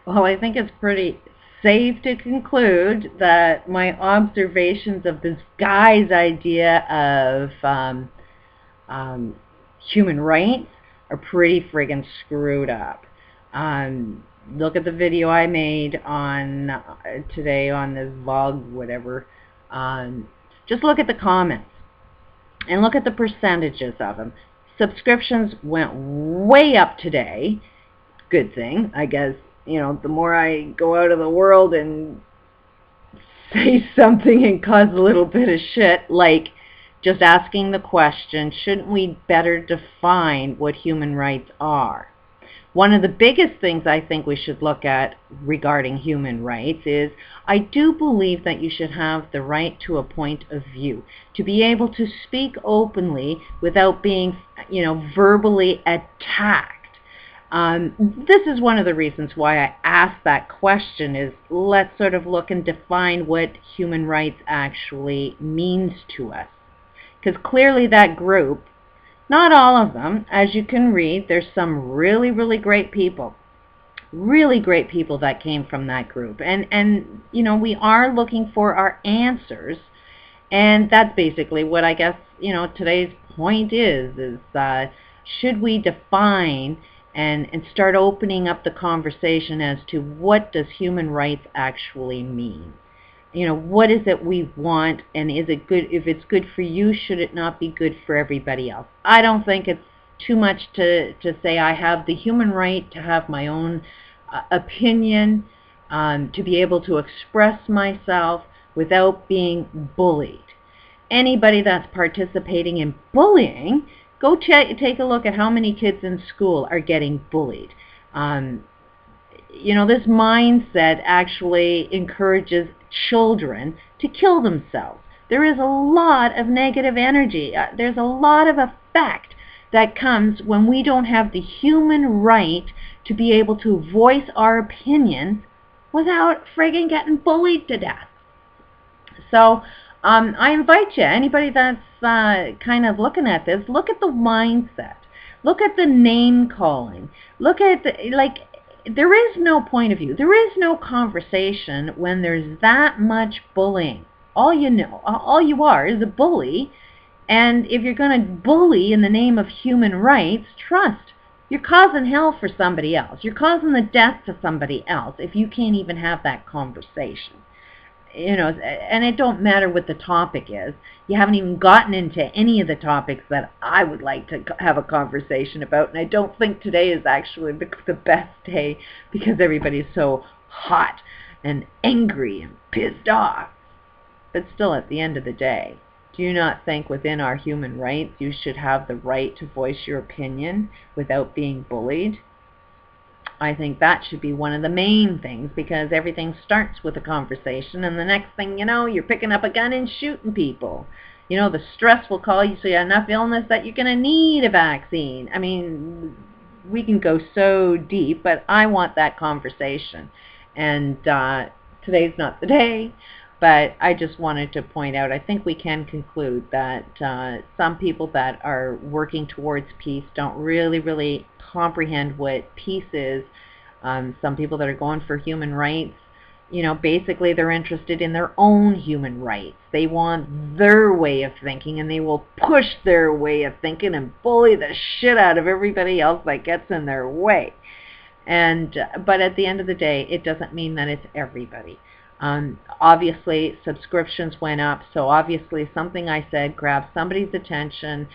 Well, I think it's pretty safe to conclude that my observations of this guy's idea of um, human rights are pretty friggin' screwed up. Look at the video I made on today on this vlog, whatever. Um, just look at the comments and look at the percentages of them. Subscriptions went way up today. Good thing, I guess. You know, the more I go out of the world and say something and cause a little bit of shit, like just asking the question, shouldn't we better define what human rights are? One of the biggest things I think we should look at regarding human rights is I do believe that you should have the right to a point of view, to be able to speak openly without being, verbally attacked. This is one of the reasons why I asked that question is let's sort of look and define what human rights actually means to us. Because clearly that group, not all of them, as you can read, there's some really, really great people that came from that group. And we are looking for our answers. And that's basically what I guess, today's point is should we define and start opening up the conversation as to what does human rights actually mean? What is it we want, and is it good? If it's good for you, should it not be good for everybody else? I don't think it's too much to say I have the human right to have my own opinion, to be able to express myself without being bullied. Anybody that's participating in bullying, go take a look at how many kids in school are getting bullied. This mindset actually encourages children to kill themselves. There is a lot of negative energy. There's a lot of effect that comes when we don't have the human right to be able to voice our opinions without friggin' getting bullied to death. So I invite you, anybody that's kind of looking at this, look at the mindset. Look at the name calling. Look at there is no point of view. There is no conversation when there's that much bullying. All you are is a bully. And if you're going to bully in the name of human rights, trust, you're causing hell for somebody else. You're causing the death to somebody else if you can't even have that conversation. And it don't matter what the topic is. You haven't even gotten into any of the topics that I would like to have a conversation about, and I don't think today is actually the best day because everybody's so hot and angry and pissed off. But still, at the end of the day, do you not think within our human rights you should have the right to voice your opinion without being bullied? I think that should be one of the main things, because everything starts with a conversation, and the next thing you know, you're picking up a gun and shooting people. The stress will call you so you have enough illness that you're going to need a vaccine. I mean, we can go so deep, but I want that conversation. And today's not the day, but I just wanted to point out, I think we can conclude that some people that are working towards peace don't really comprehend what peace is. Some people that are going for human rights, basically they're interested in their own human rights. They want their way of thinking, and they will push their way of thinking and bully the shit out of everybody else that gets in their way. But at the end of the day, it doesn't mean that it's everybody. Obviously, subscriptions went up, so obviously something I said grabbed somebody's attention,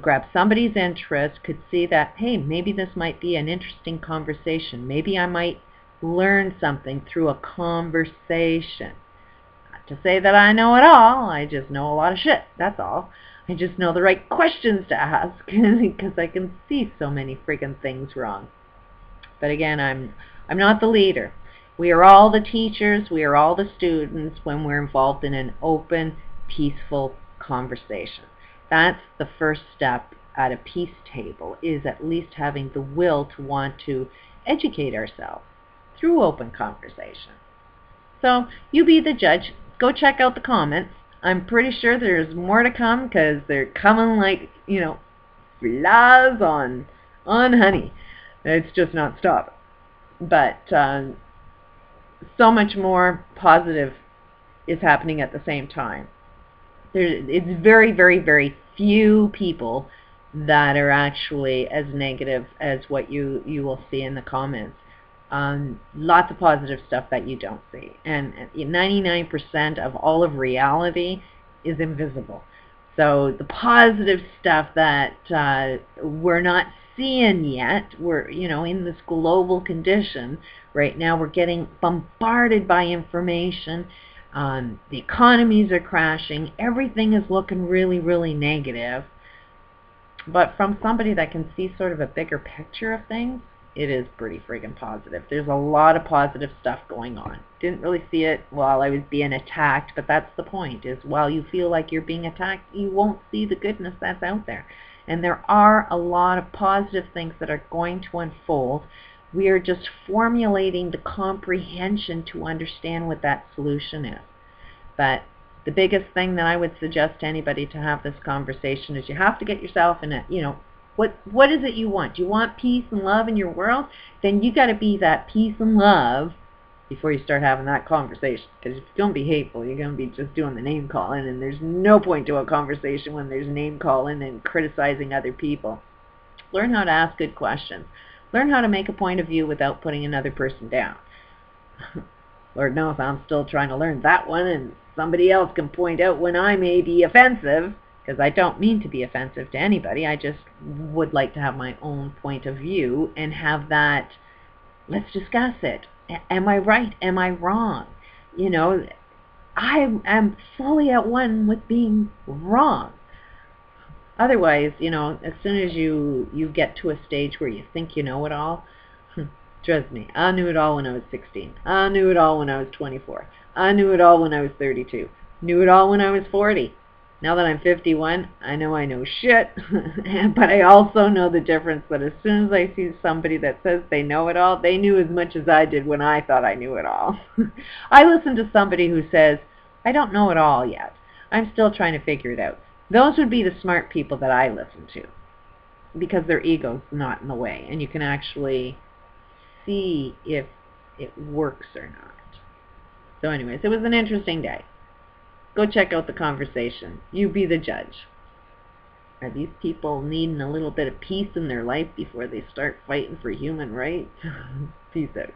grabbed somebody's interest, could see that, hey, maybe this might be an interesting conversation. Maybe I might learn something through a conversation. Not to say that I know it all, I just know a lot of shit, that's all. I just know the right questions to ask, because I can see so many friggin' things wrong. But again, I'm not the leader. We are all the teachers, we are all the students when we're involved in an open, peaceful conversation. That's the first step at a peace table, is at least having the will to want to educate ourselves through open conversation. So you be the judge. Go check out the comments. I'm pretty sure there's more to come, because they're coming like, flies on honey. It's just not stopping. But so much more positive is happening at the same time. It's very, very, very few people that are actually as negative as what you will see in the comments. Lots of positive stuff that you don't see. And 99% of all of reality is invisible. So the positive stuff that we're not seeing yet, we're in this global condition right now. We're getting bombarded by information. The economies are crashing. Everything is looking really, really negative. But from somebody that can see sort of a bigger picture of things, it is pretty friggin' positive. There's a lot of positive stuff going on. Didn't really see it while I was being attacked, but that's the point, is while you feel like you're being attacked, you won't see the goodness that's out there. And there are a lot of positive things that are going to unfold. We are just formulating the comprehension to understand what that solution is. But the biggest thing that I would suggest to anybody to have this conversation is you have to get yourself in a, what is it you want? Do you want peace and love in your world? Then you got to be that peace and love before you start having that conversation. Because if you're going to be hateful, you're going to be just doing the name calling, and there's no point to a conversation when there's name calling and criticizing other people. Learn how to ask good questions. Learn how to make a point of view without putting another person down. Lord knows I'm still trying to learn that one, and somebody else can point out when I may be offensive, because I don't mean to be offensive to anybody. I just would like to have my own point of view and have that, let's discuss it. Am I right? Am I wrong? I am fully at one with being wrong. Otherwise, as soon as you get to a stage where you think you know it all, trust me, I knew it all when I was 16. I knew it all when I was 24. I knew it all when I was 32. Knew it all when I was 40. Now that I'm 51, I know shit, but I also know the difference that as soon as I see somebody that says they know it all, they knew as much as I did when I thought I knew it all. I listen to somebody who says, I don't know it all yet. I'm still trying to figure it out. Those would be the smart people that I listen to, because their ego's not in the way, and you can actually see if it works or not. So anyways, it was an interesting day. Go check out the conversation. You be the judge. Are these people needing a little bit of peace in their life before they start fighting for human rights? Peace out.